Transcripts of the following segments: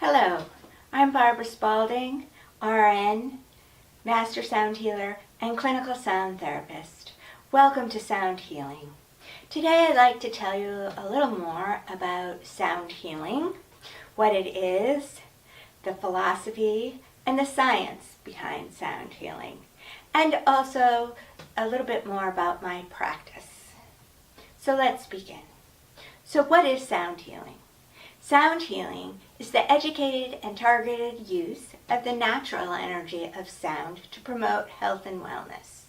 Hello, I'm Barbara Spaulding, RN, Master Sound Healer, and Clinical Sound Therapist. Welcome to Sound Healing. Today I'd like to tell you a little more about sound healing, what it is, the philosophy, and the science behind sound healing, and also a little bit more about my practice. So let's begin. So what is sound healing? Sound healing is the educated and targeted use of the natural energy of sound to promote health and wellness.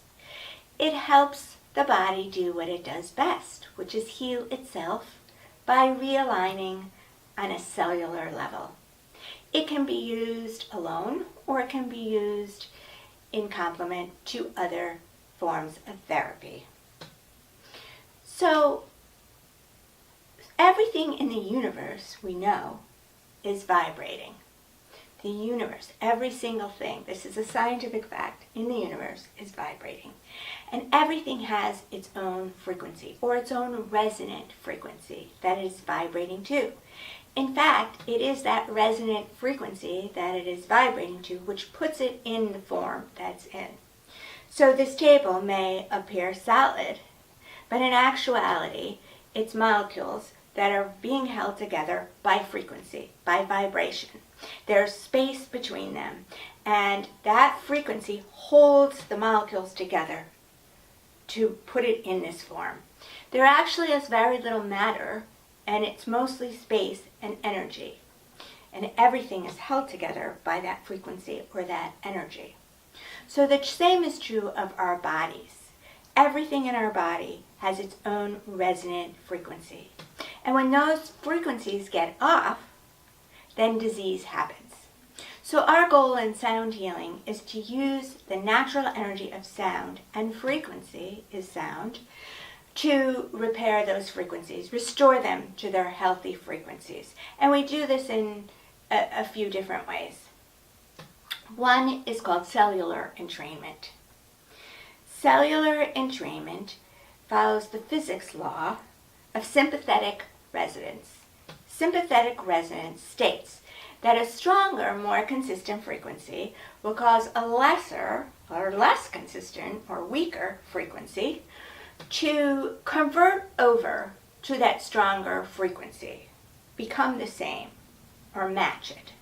It helps the body do what it does best, which is heal itself by realigning on a cellular level. It can be used alone or it can be used in complement to other forms of therapy. So, everything in the universe, we know, is vibrating. The universe, every single thing, this is a scientific fact, in the universe is vibrating. And everything has its own frequency, or its own resonant frequency that is vibrating to. In fact, it is that resonant frequency that it is vibrating to which puts it in the form that's in. So this table may appear solid, but in actuality, it's molecules that are being held together by frequency, by vibration. There's space between them, and that frequency holds the molecules together to put it in this form. There actually is very little matter, and it's mostly space and energy. And everything is held together by that frequency or that energy. So the same is true of our bodies. Everything in our body has its own resonant frequency. And when those frequencies get off, then disease happens. So our goal in sound healing is to use the natural energy of sound, and frequency is sound, to repair those frequencies, restore them to their healthy frequencies. And we do this in a few different ways. One is called cellular entrainment. Cellular entrainment follows the physics law of sympathetic resonance. Sympathetic resonance states that a stronger, more consistent frequency will cause a lesser or less consistent or weaker frequency to convert over to that stronger frequency, become the same, or match it.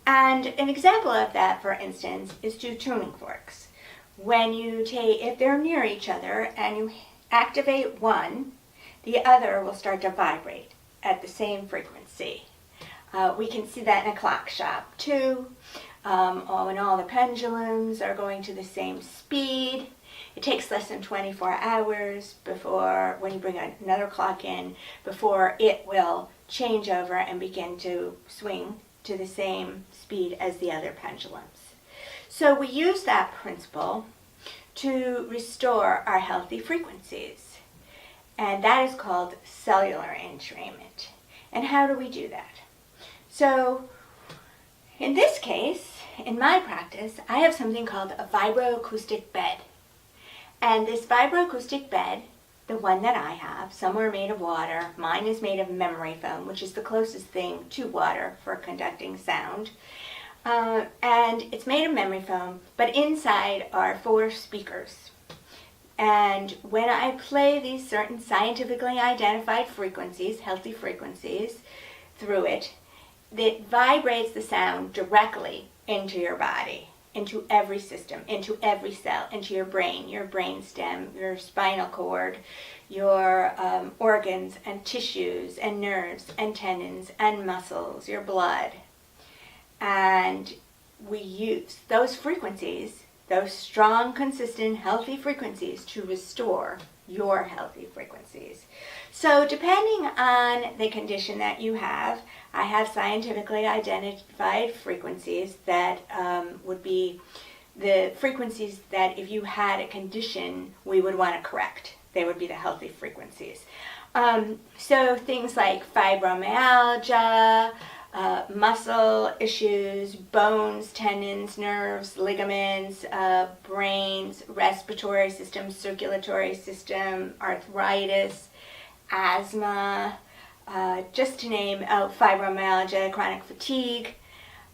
And an example of that, for instance, is two tuning forks. When you if they're near each other and you activate one, the other will start to vibrate at the same frequency. We can see that in a clock shop too, when all the pendulums are going to the same speed. It takes less than 24 hours before, when you bring another clock in, before it will change over and begin to swing to the same speed as the other pendulums. So we use that principle to restore our healthy frequencies. And that is called cellular entrainment. And how do we do that? So, in this case, in my practice, I have something called a vibroacoustic bed. And this vibroacoustic bed, the one that I have, some are made of water, mine is made of memory foam, which is the closest thing to water for conducting sound. And it's made of memory foam, but inside are 4 speakers. And when I play these certain scientifically identified frequencies, healthy frequencies, through it, it vibrates the sound directly into your body, into every system, into every cell, into your brain stem, your spinal cord, your organs and tissues and nerves and tendons and muscles, your blood. And we use those frequencies, those strong, consistent, healthy frequencies, to restore your healthy frequencies. So depending on the condition that you have, I have scientifically identified frequencies that would be the frequencies that if you had a condition we would want to correct. They would be the healthy frequencies. So things like fibromyalgia, muscle issues, bones, tendons, nerves, ligaments, brains, respiratory system, circulatory system, arthritis, asthma, just to name fibromyalgia, chronic fatigue,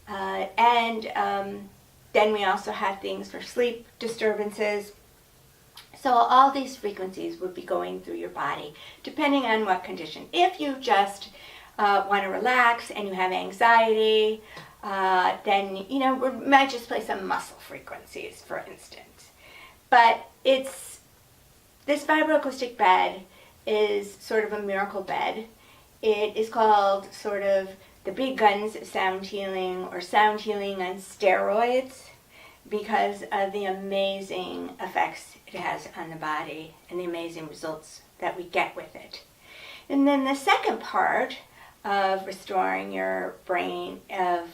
and then we also have things for sleep disturbances. So all these frequencies would be going through your body depending on what condition. If you just want to relax and you have anxiety, then we might just play some muscle frequencies, for instance. But this vibroacoustic bed is sort of a miracle bed. It is called sort of the big guns of sound healing, or sound healing on steroids, because of the amazing effects it has on the body and the amazing results that we get with it. And then the second part of restoring your brain, of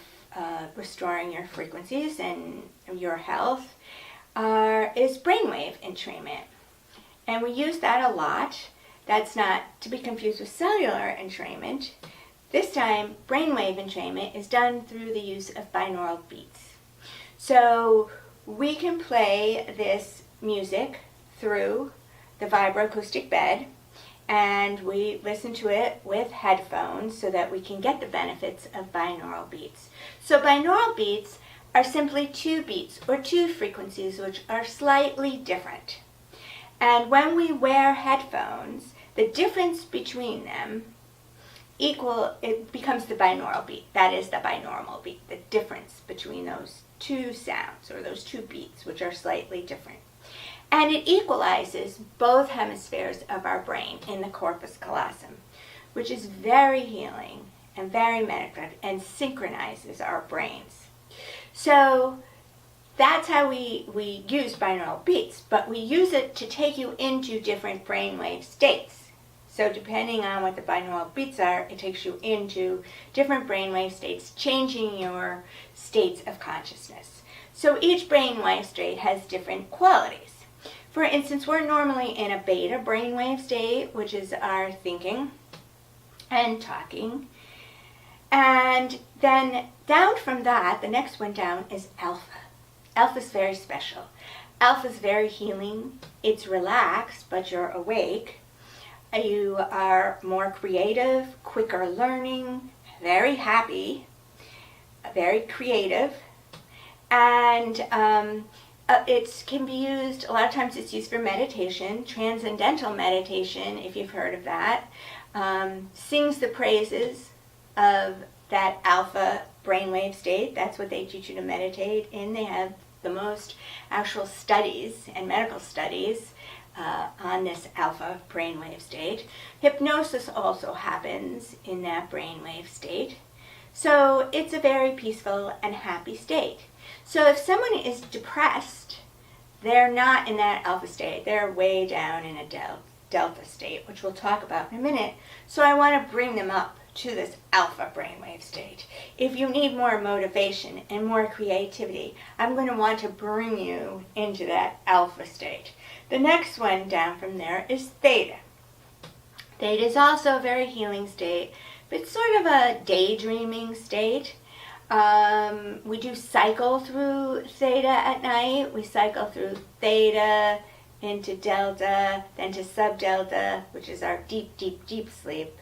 restoring your frequencies and your health, is brainwave entrainment. And we use that a lot. That's not to be confused with cellular entrainment. This time, brainwave entrainment is done through the use of binaural beats. So we can play this music through the vibroacoustic bed, and we listen to it with headphones so that we can get the benefits of binaural beats. So binaural beats are simply two beats or two frequencies which are slightly different. And when we wear headphones, the difference between them it becomes the binaural beat. That is the binaural beat, the difference between those two sounds or those two beats, which are slightly different. And it equalizes both hemispheres of our brain in the corpus callosum, which is very healing and very meditative and synchronizes our brains. So that's how we use binaural beats, but we use it to take you into different brainwave states. So depending on what the binaural beats are, it takes you into different brainwave states, changing your states of consciousness. So each brainwave state has different qualities. For instance, we're normally in a beta brainwave state, which is our thinking and talking. And then down from that, the next one down is alpha. Alpha is very special. Alpha is very healing. It's relaxed, but you're awake. You are more creative, quicker learning, very happy, very creative, and it can be used, a lot of times it's used for meditation, transcendental meditation, if you've heard of that, sings the praises of that alpha brainwave state. That's what they teach you to meditate in. They have the most actual studies and medical studies on this alpha brainwave state. Hypnosis also happens in that brainwave state. So it's a very peaceful and happy state. So if someone is depressed, they're not in that alpha state. They're way down in a delta state, which we'll talk about in a minute. So I want to bring them up to this alpha brainwave state. If you need more motivation and more creativity, I'm going to want to bring you into that alpha state. The next one down from there is theta. Theta is also a very healing state, but it's sort of a daydreaming state. We do cycle through theta at night. We cycle through theta into delta, then to subdelta, which is our deep, deep, deep sleep.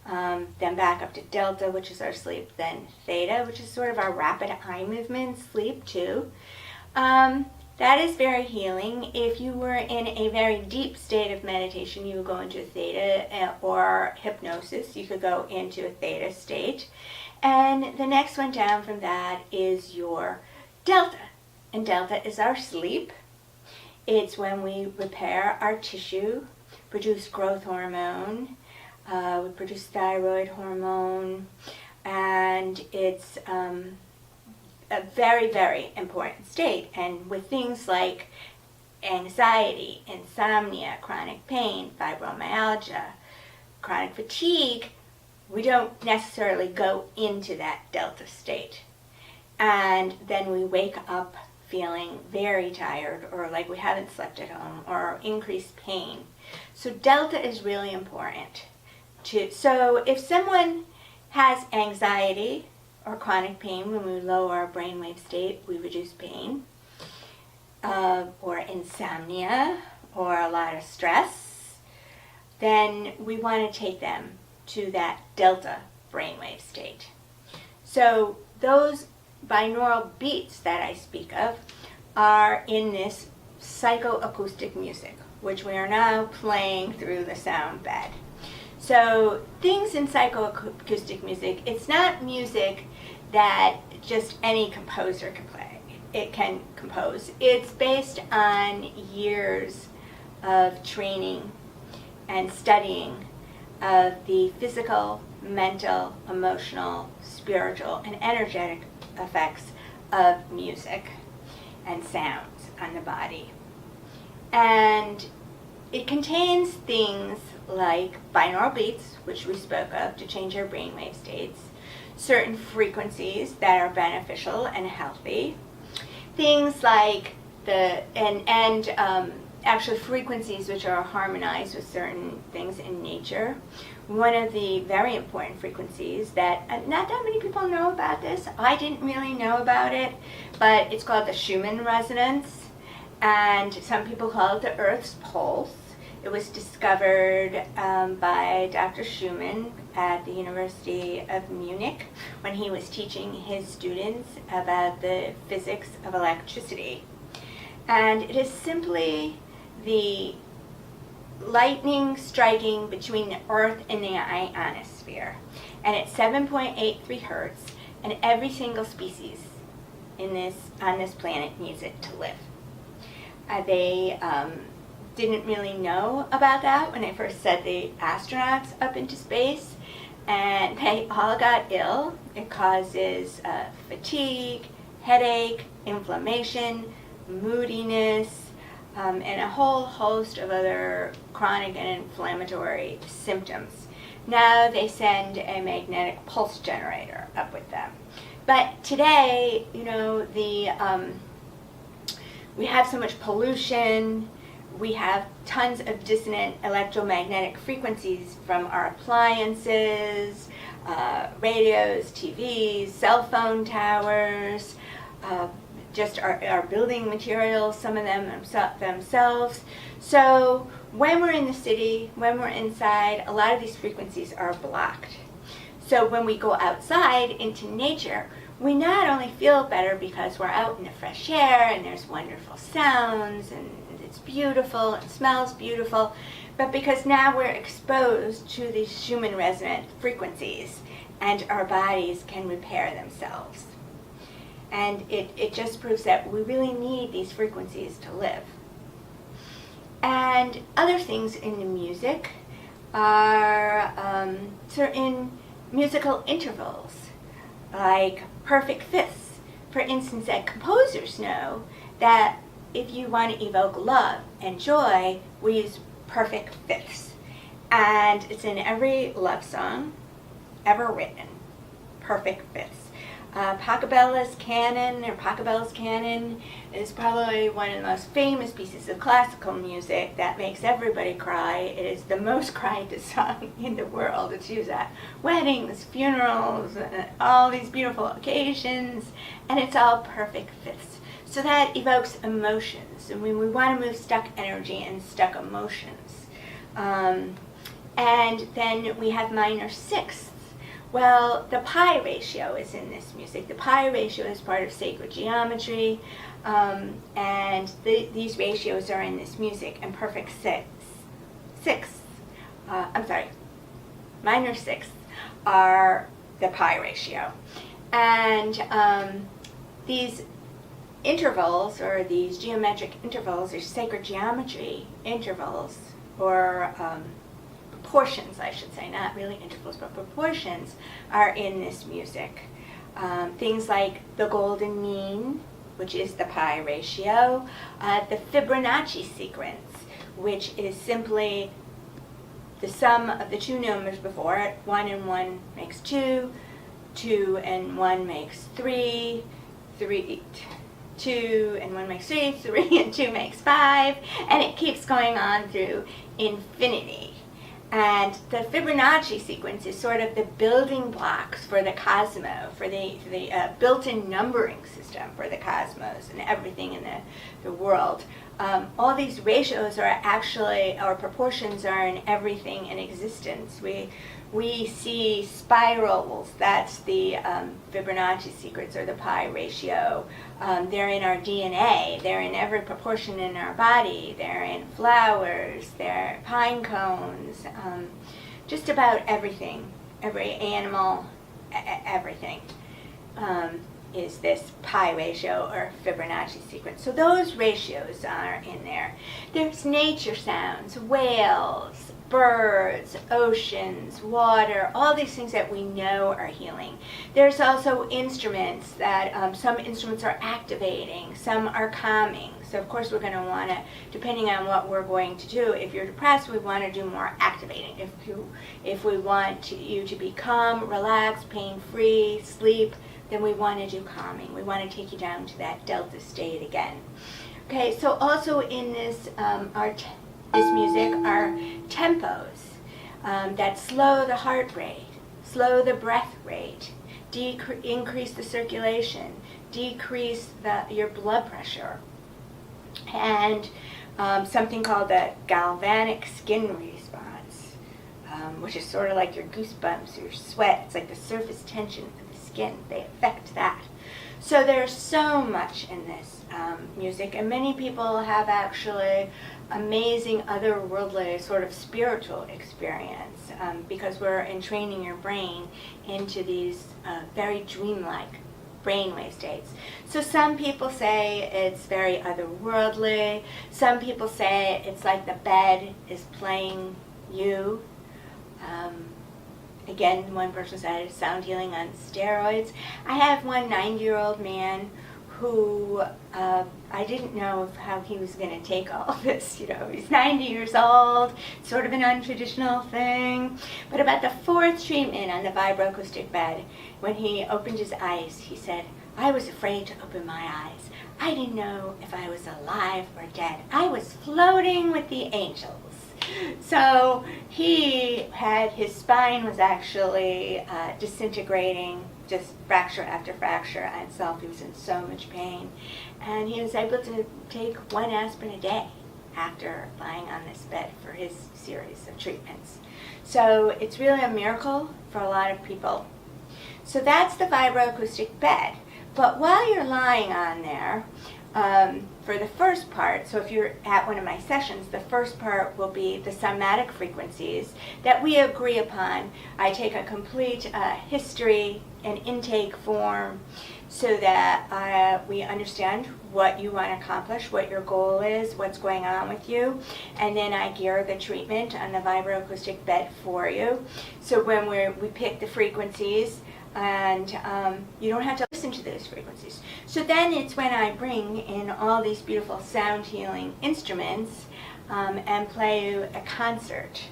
Then back up to delta, which is our sleep. Then theta, which is sort of our rapid eye movement sleep too. That is very healing. If you were in a very deep state of meditation, you would go into a theta, or hypnosis, you could go into a theta state. And the next one down from that is your delta. And delta is our sleep. It's when we repair our tissue, produce growth hormone, we produce thyroid hormone, and it's a very, very important state. And with things like anxiety, insomnia, chronic pain, fibromyalgia, chronic fatigue, we don't necessarily go into that delta state. And then we wake up feeling very tired, or like we haven't slept at home, or increased pain. So delta is really important. So if someone has anxiety or chronic pain, when we lower our brainwave state, we reduce pain, or insomnia, or a lot of stress, then we want to take them to that delta brainwave state. So those binaural beats that I speak of are in this psychoacoustic music, which we are now playing through the sound bed. So things in psychoacoustic music, it's not music that just any composer can play. It can compose. It's based on years of training and studying of the physical, mental, emotional, spiritual, and energetic effects of music and sounds on the body. And it contains things like binaural beats, which we spoke of to change our brainwave states, certain frequencies that are beneficial and healthy, things like actually frequencies which are harmonized with certain things in nature. One of the very important frequencies that not that many people know about this, I didn't really know about it, but it's called the Schumann resonance, and some people call it the Earth's pulse. It was discovered by Dr. Schumann at the University of Munich when he was teaching his students about the physics of electricity. And it is simply the lightning striking between the Earth and the ionosphere. And it's 7.83 hertz, and every single species on this planet needs it to live. They didn't really know about that when they first sent the astronauts up into space, and they all got ill. It causes fatigue, headache, inflammation, moodiness, and a whole host of other chronic and inflammatory symptoms. Now they send a magnetic pulse generator up with them. But today, we have so much pollution. We have tons of dissonant electromagnetic frequencies from our appliances, radios, TVs, cell phone towers, just our building materials, some of them themselves. So when we're in the city, when we're inside, a lot of these frequencies are blocked. So when we go outside into nature, we not only feel better because we're out in the fresh air and there's wonderful sounds and it's beautiful and smells beautiful, but because now we're exposed to these Schumann resonant frequencies and our bodies can repair themselves. And it just proves that we really need these frequencies to live. And other things in the music are certain musical intervals, like perfect fifths. For instance, that composers know that if you want to evoke love and joy, we use perfect fifths. And it's in every love song ever written, perfect fifths. Pachelbel's Canon is probably one of the most famous pieces of classical music that makes everybody cry. It is the most cried to song in the world. It's used at weddings, funerals, all these beautiful occasions, and it's all perfect fifths. So that evokes emotions, and we want to move stuck energy and stuck emotions. And then we have minor sixths. Well, the pi ratio is in this music. The pi ratio is part of sacred geometry, and these ratios are in this music. And minor sixths are the pi ratio. And these intervals, or these geometric intervals, or sacred geometry intervals, or proportions, I should say, not really intervals, but proportions are in this music. Things like the golden mean, which is the pi ratio, the Fibonacci sequence, which is simply the sum of the two numbers before it. 1 and 1 makes 2, 2 and 1 makes 3, 2 and 1 makes 3, 3 and 2 makes 5, and it keeps going on through infinity. And the Fibonacci sequence is sort of the building blocks for the cosmos, for the built-in numbering system for the cosmos and everything in the world. all these ratios are actually, or proportions are in everything in existence. We see spirals, that's the Fibonacci secrets, or the pi ratio. They're in our DNA, they're in every proportion in our body, they're in flowers, they're pine cones, just about everything, every animal, everything. Is this pi ratio or Fibonacci sequence. So those ratios are in there. There's nature sounds, whales, birds, oceans, water, all these things that we know are healing. There's also instruments that some instruments are activating, some are calming. So of course we're going to want to, depending on what we're going to do, if you're depressed, we want to do more activating. If we want you to be calm, relaxed, pain-free, sleep, then we want to do calming. We want to take you down to that delta state again. Okay, so also in this this music are tempos that slow the heart rate, slow the breath rate, increase the circulation, decrease your blood pressure, and something called the galvanic skin response, which is sort of like your goosebumps, your sweat. It's like the surface tension of the skin. They affect that. So there's so much in this music, and many people have actually amazing otherworldly sort of spiritual experience because we're entraining your brain into these very dreamlike brainwave states. So some people say it's very otherworldly. Some people say it's like the bed is playing you. Again, one person said it's sound healing on steroids. I have one 90-year-old man who I didn't know how he was going to take all of this. You know, he's 90 years old, sort of an untraditional thing. But about the fourth treatment on the vibroacoustic bed, when he opened his eyes, he said, "I was afraid to open my eyes. I didn't know if I was alive or dead. I was floating with the angels." So his spine was actually disintegrating, just fracture after fracture on itself. He was in so much pain. And he was able to take 1 aspirin a day after lying on this bed for his series of treatments. So it's really a miracle for a lot of people. So that's the vibroacoustic bed. But while you're lying on there, for the first part, so if you're at one of my sessions, the first part will be the somatic frequencies that we agree upon. I take a complete history and intake form so that we understand what you want to accomplish, what your goal is, what's going on with you, and then I gear the treatment on the vibroacoustic bed for you. So when we pick the frequencies, and you don't have to listen to those frequencies. So then it's when I bring in all these beautiful sound healing instruments and play you a concert.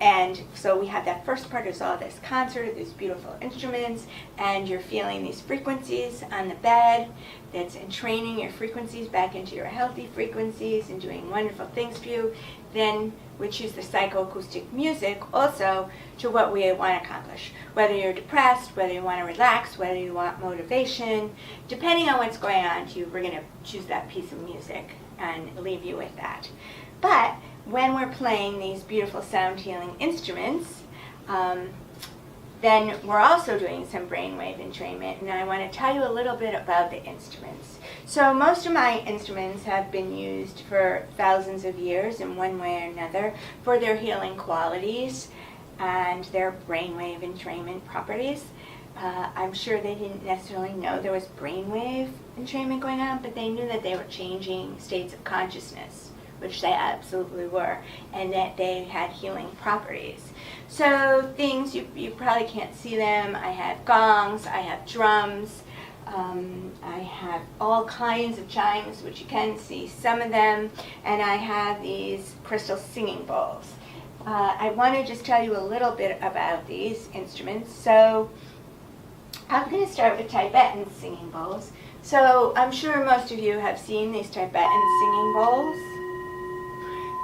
And so we have that first part is all this concert, these beautiful instruments, and you're feeling these frequencies on the bed. That's entraining your frequencies back into your healthy frequencies and doing wonderful things for you. Then we choose the psychoacoustic music also to what we want to accomplish. Whether you're depressed, whether you want to relax, whether you want motivation, depending on what's going on to you, we're going to choose that piece of music and leave you with that. But when we're playing these beautiful sound healing instruments, then we're also doing some brainwave entrainment, and I want to tell you a little bit about the instruments. So most of my instruments have been used for thousands of years in one way or another for their healing qualities and their brainwave entrainment properties. I'm sure they didn't necessarily know there was brainwave entrainment going on, but they knew that they were changing states of consciousness, which they absolutely were, and that they had healing properties. So things, you probably can't see them. I have gongs, I have drums, I have all kinds of chimes, which you can see some of them, and I have these crystal singing bowls. I want to just tell you a little bit about these instruments. So I'm going to start with Tibetan singing bowls. So I'm sure most of you have seen these Tibetan singing bowls.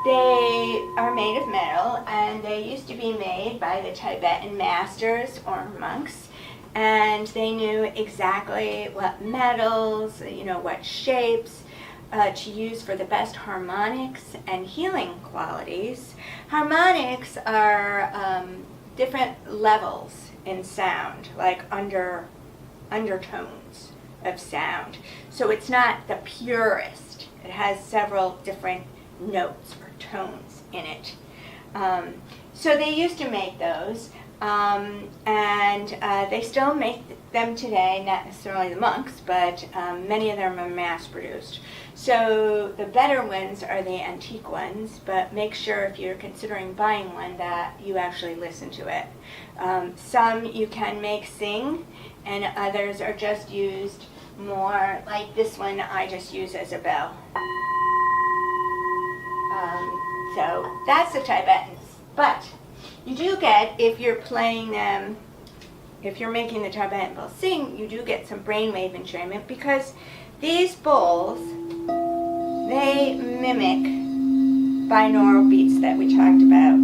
They are made of metal, and they used to be made by the Tibetan masters or monks, and they knew exactly what metals, what shapes to use for the best harmonics and healing qualities. Harmonics are different levels in sound, like undertones of sound. So it's not the purest. It has several different notes or tones in it. So they used to make those, and they still make them today, not necessarily the monks, but many of them are mass-produced. So the better ones are the antique ones, but make sure if you're considering buying one that you actually listen to it. Some you can make sing, and others are just used more, like this one I just use as a bell. So that's the Tibetans. But you do get, if you're playing them, if you're making the Tibetan bowl sing, you do get some brainwave entrainment, because these bowls, they mimic binaural beats that we talked about.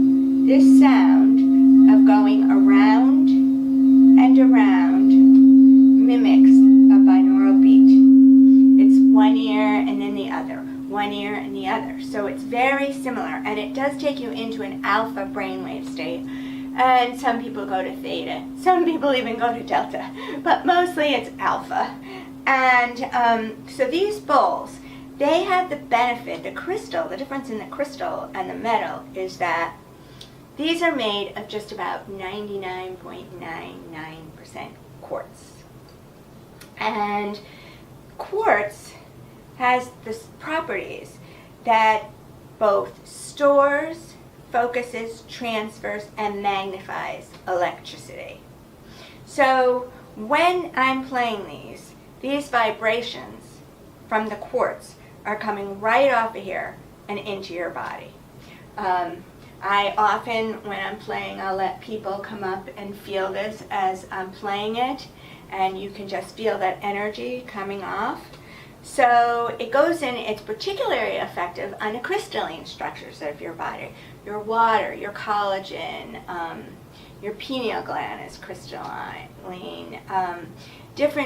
This sound of going around and around mimics a binaural beat. It's one ear and then the other, one ear and the other. So it's very similar, and it does take you into an alpha brainwave state. And some people go to theta. Some people even go to delta. But mostly it's alpha. And so these bowls, they have the benefit, the crystal, the difference in the crystal and the metal is that these are made of just about 99.99% quartz. And quartz has the properties that both stores, focuses, transfers, and magnifies electricity. So when I'm playing these vibrations from the quartz are coming right off of here and into your body. I often, when I'm playing, I'll let people come up and feel this as I'm playing it, and you can just feel that energy coming off. So it goes in, it's particularly effective on the crystalline structures of your body. Your water, your collagen, your pineal gland is crystalline,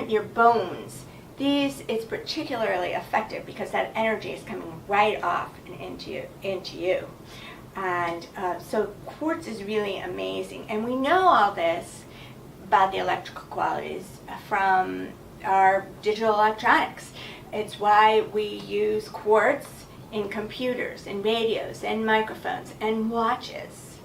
your bones. These, it's particularly effective because that energy is coming right off and into you. And so quartz is really amazing. And we know all this about the electrical qualities from our digital electronics. It's why we use quartz in computers and radios and microphones and watches.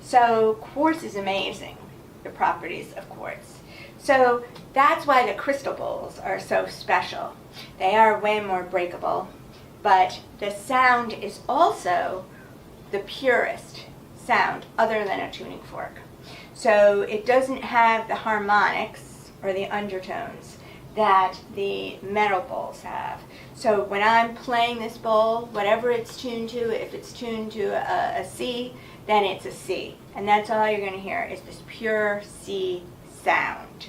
So quartz is amazing, the properties of quartz. So that's why the crystal bowls are so special. They are way more breakable, but the sound is also the purest sound other than a tuning fork. So it doesn't have the harmonics or the undertones that the metal bowls have. So when I'm playing this bowl, whatever it's tuned to, if it's tuned to a C, then it's a C. And that's all you're going to hear is this pure C sound.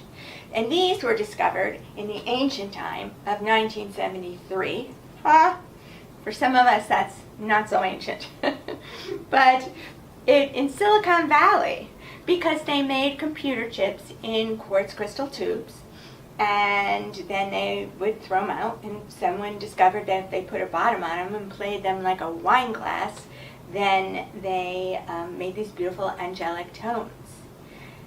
And these were discovered in the ancient time of 1973. For some of us, that's not so ancient. But in Silicon Valley, because they made computer chips in quartz crystal tubes, and then they would throw them out, and someone discovered that if they put a bottom on them and played them like a wine glass, then they made these beautiful angelic tones.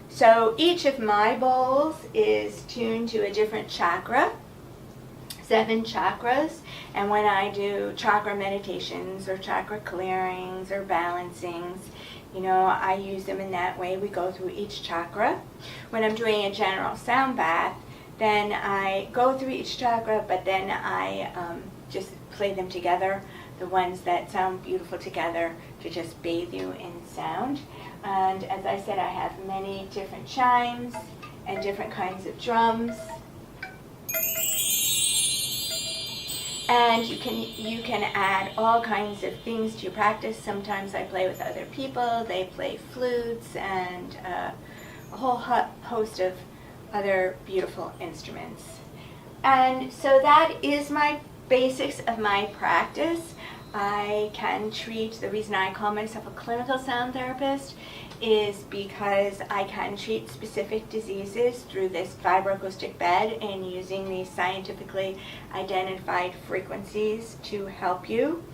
So each of my bowls is tuned to a different chakra, 7 chakras, and when I do chakra meditations or chakra clearings or balancings, I use them in that way. We go through each chakra. When I'm doing a general sound bath, then I go through each chakra, but then I just play them together, the ones that sound beautiful together, to just bathe you in sound. And as I said, I have many different chimes and different kinds of drums. And you can add all kinds of things to your practice. Sometimes I play with other people. They play flutes and a whole host of other beautiful instruments. And so that is my basics of my practice. I can treat, the reason I call myself a clinical sound therapist is because I can treat specific diseases through this vibroacoustic bed and using these scientifically identified frequencies to help you.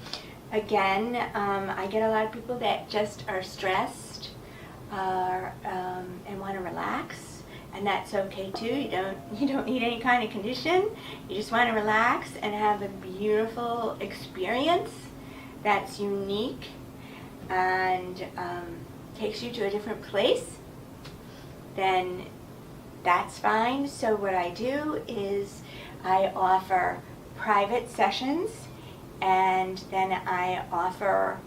Again, I get a lot of people that just are stressed and want to relax, and that's okay too. You don't need any kind of condition. You just want to relax and have a beautiful experience that's unique and takes you to a different place. Then that's fine. So what I do is I offer private sessions, and then I offer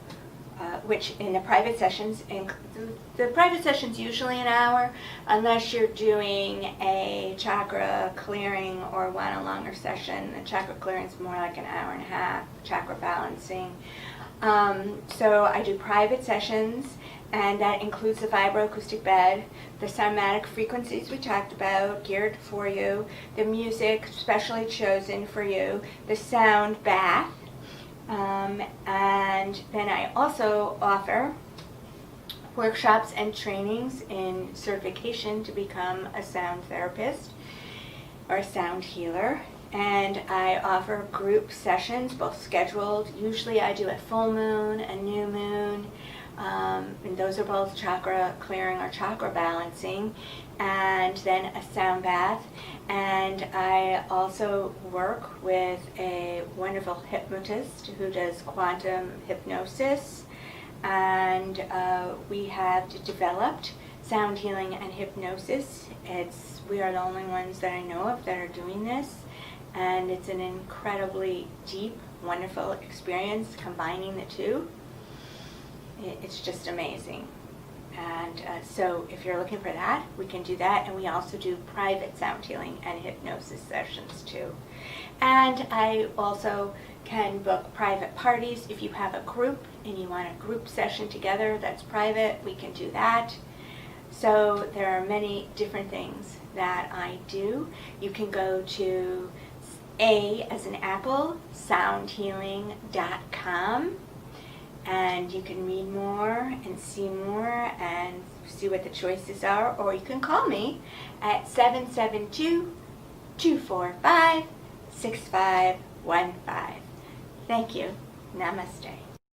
which in the private sessions, the private session's usually an hour, unless you're doing a chakra clearing or want a longer session. The chakra clearing is more like an hour and a half, chakra balancing. So I do private sessions, and that includes the vibroacoustic bed, the somatic frequencies we talked about, geared for you, the music specially chosen for you, the sound bath, and then I also offer workshops and trainings in certification to become a sound therapist or a sound healer. And I offer group sessions, both scheduled. Usually I do a full moon, a new moon, and those are both chakra clearing or chakra balancing, and then a sound bath. And I also work with a wonderful hypnotist who does quantum hypnosis, and we have developed sound healing and hypnosis. We are the only ones that I know of that are doing this, and it's an incredibly deep, wonderful experience combining the two. It's just amazing. And so if you're looking for that, we can do that. And we also do private sound healing and hypnosis sessions too. And I also can book private parties. If you have a group and you want a group session together that's private, we can do that. So there are many different things that I do. You can go to A as in Apple, soundhealing.com. And you can read more and see more and see what the choices are, or you can call me at 772-245-6515. Thank you. Namaste.